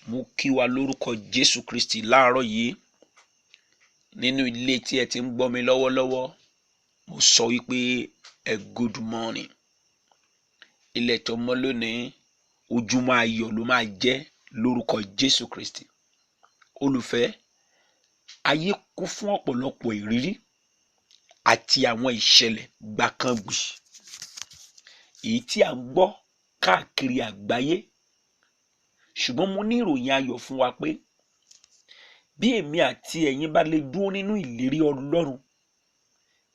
Mo kí wa lórúkọ Jésù Kristi láàárọ̀ yìí nínú ilé tí ẹ ti ń gbọ́ mi lọ́wọ́lọ́wọ́. Mo sọ wípé good morning. Ilẹ̀ tó mọ́ lónìí, ojúmọ́ ayọ̀ ló máa jẹ́ lórúkọ Jésù Kristi. Olùfẹ́, ayé kún fún ọ̀pọ̀lọpọ̀ ìrírí àti àwọn ìṣẹ̀lẹ̀ gbàkangbì èyí tí a ń gbọ́ káàkiri àgbáyé. Ṣùgbọ́n mo ní ìròyìn ayọ̀ fún wa pé bí èmi àti ẹ̀yin bá lè dúró nínú ìlérí Ọlọ́run,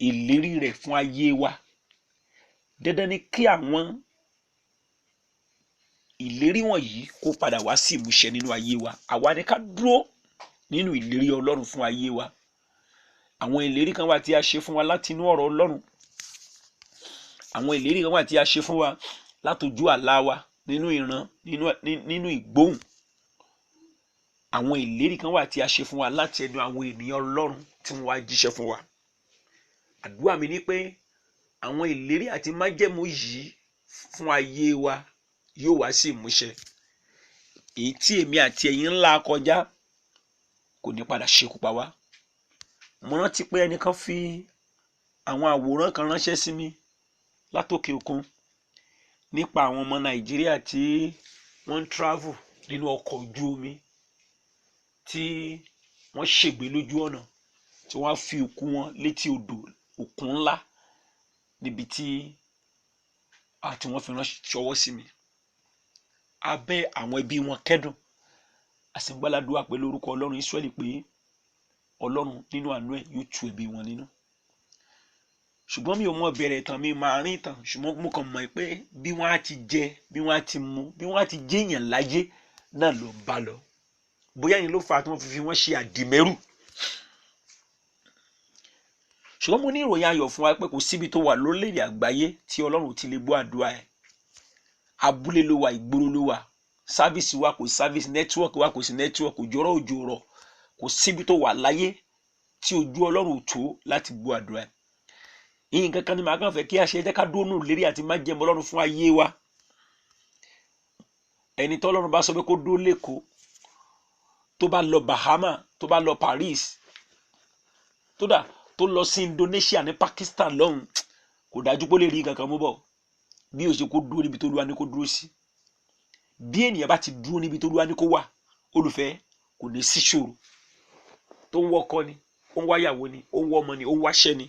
ìlérí rẹ̀ fún ayé wa, dandan ni kí àwọn ìlérí wọ̀nyí kó padà wá sí ìmúṣẹ nínú ayé wa. Àwa ni ká dúró nínú ìlérí Ọlọ́run fún ayé wa. Àwọn ìlérí kan wà tí a ṣe fún wa láti inú ọ̀rọ̀ Ọlọ́run. Àwọn ìlérí kan wà tí a ṣe fún wa látojú àlá wa, nínú ìran, nínú ìgbóhùn. Àwọn ìlérí kan wà tí a ṣe fún wa láti ẹnu àwọn ènìyàn Ọlọ́run tí wọ́n wá jíṣẹ́ fún wa. Àdúrà mi ni pé àwọn ìlérí àti májẹ̀mú yìí fún ayé wa yóò wá sí ìmúṣẹ. Èyí tí èmi àti ẹ̀yin ńlá kọjá kò ní padà ṣekú pa wá. Mo rántí pé ẹnìkan fi àwọn àwòrán kan ránṣẹ́ sí mi látòkè òkun nípa àwọn ọmọ Nàìjíríà tí wọ́n ń travel nínú ọkọ̀ ojú omi tí wọ́n ṣègbé lójú ọ̀nà, tí wọ́n á fi òkú wọn létí odò òkun ńlá níbi tí wọ́n fi ránṣọwọ́ sí mi. Abẹ́ àwọn ẹbí wọn kẹ́dùn. Àsìngbàládùá pé lórúkọ Ọlọ́run Ísírẹ́lì pé Ọlọ́run nínú àánú ẹ̀ yóò tu ẹbí wọn nínú. Ṣùgbọ́n mi ò mọ bẹ̀rẹ̀ ìtàn, mi máa rìn ìtàn, ṣùgbọ́n mo kàn mọ̀ pé bí wọ́n á ti jẹ, bí wọ́n á ti mu, bí wọ́n á ti jẹ́yàn láyé náà ló bá lọ. Bóyá yẹn ló fà á tí wọ́n fi wọ́n ṣe àdìmẹ́rù. Ṣùgbọ́n mo ní ìròyìn ayọ̀ fún wa pé kò síbi tó wà lórílẹ̀-èdè àgbáyé tí Ọlọ́run ti lè gbọ́ àdúrà ẹ̀. Abúlé ló wà, ìgboro ló wà, sáfíìsì wa kò sáfíìsì, nẹ́tíwọ́ọ̀kì wa kò sí nẹ́tíwọ́ọ̀kì, òjòrò òjòrò, kò síbi tó wà láyé tí ojú Ọlọ́run ò tó láti gbọ́ àdúrà ẹ̀. Ìyìn kankan ni màá kàn fẹ́ kí a ṣe, jẹ́ ká dúró nù lérí àti májẹ̀mú Ọlọ́run fún ayé wa. Ẹni tí Ọlọ́run bá sọ pé kó dúró lÉkòó, tó bá lọ Bahama, tó bá lọ Paris, tó lọ sí Indonesia ní Pakistan lọ́hùn, kò dájú pé ó lè rí kankan mú bọ̀ bí ó ṣe kó dúró níbi tó Olúwa ní kó dúró sí. Bí ènìyàn bá ti dúró níbi tó Olúwa ní kó wà, olùfẹ́, kò ní sí ṣòro. Tó ń wọ́kọ ni, ó ń wáyàwó ni, ó ń wọ́ ọmọ ni, ó ń wáṣẹ́ ni,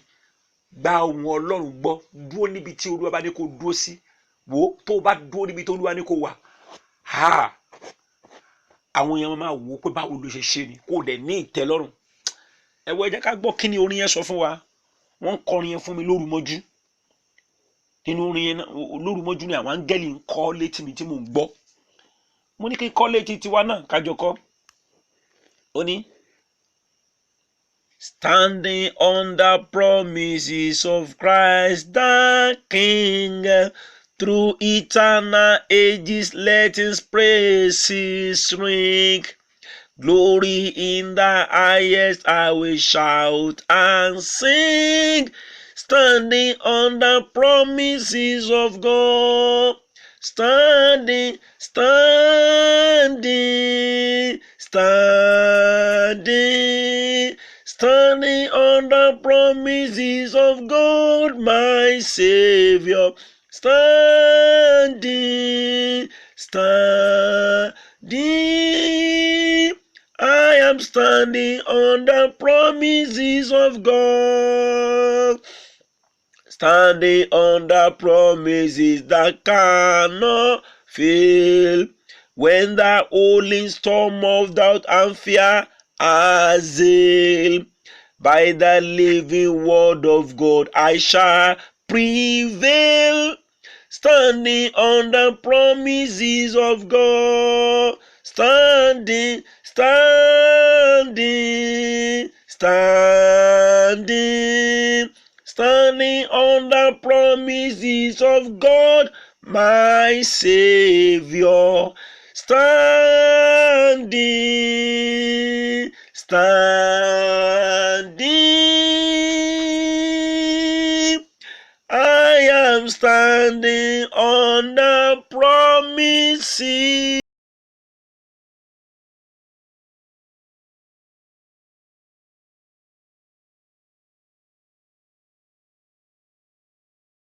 gba ohùn Ọlọ́run gbọ́, dúró níbi tí Olúwa bá ní kó dúró sí. Wò ó, tó bá dúró níbi tó Olúwa ní kó wà, àwọn èèyàn máa wò ó pé báwo ló ṣe ṣe ni, kó dẹ̀ ní ìtẹ́lọ́rùn. Ẹ wò, ẹ jẹ́ ká gbọ́ kí ni orin yẹn sọ fún wa. Wọ́n ń kọrin yẹn fún mi lóru mọ́jú. Nínú orin yẹn lóru mọ́jú ni àwọn áńgẹ́lì ń kọ létí mi tí mò ń gbọ́. Mo ní kí n kọ́ létí tiwa náà kájọ kọ́. Ó ní, standing on the promises of Christ the King, through eternal ages let his praises ring. Glory in the highest I will shout and sing, standing on the promises of God. Standing, standing, standing, standing on the promises of God, my Savior. Standing, standing, I am standing on the promises of God. Standing on the promises that cannot fail. When the holy storm of doubt and fear assail, by the living word of God I shall prevail. Standing on the promises of God. Standing, standing, standing, standing on the promises of God, my Savior. Standing, standing, I am standing on the promises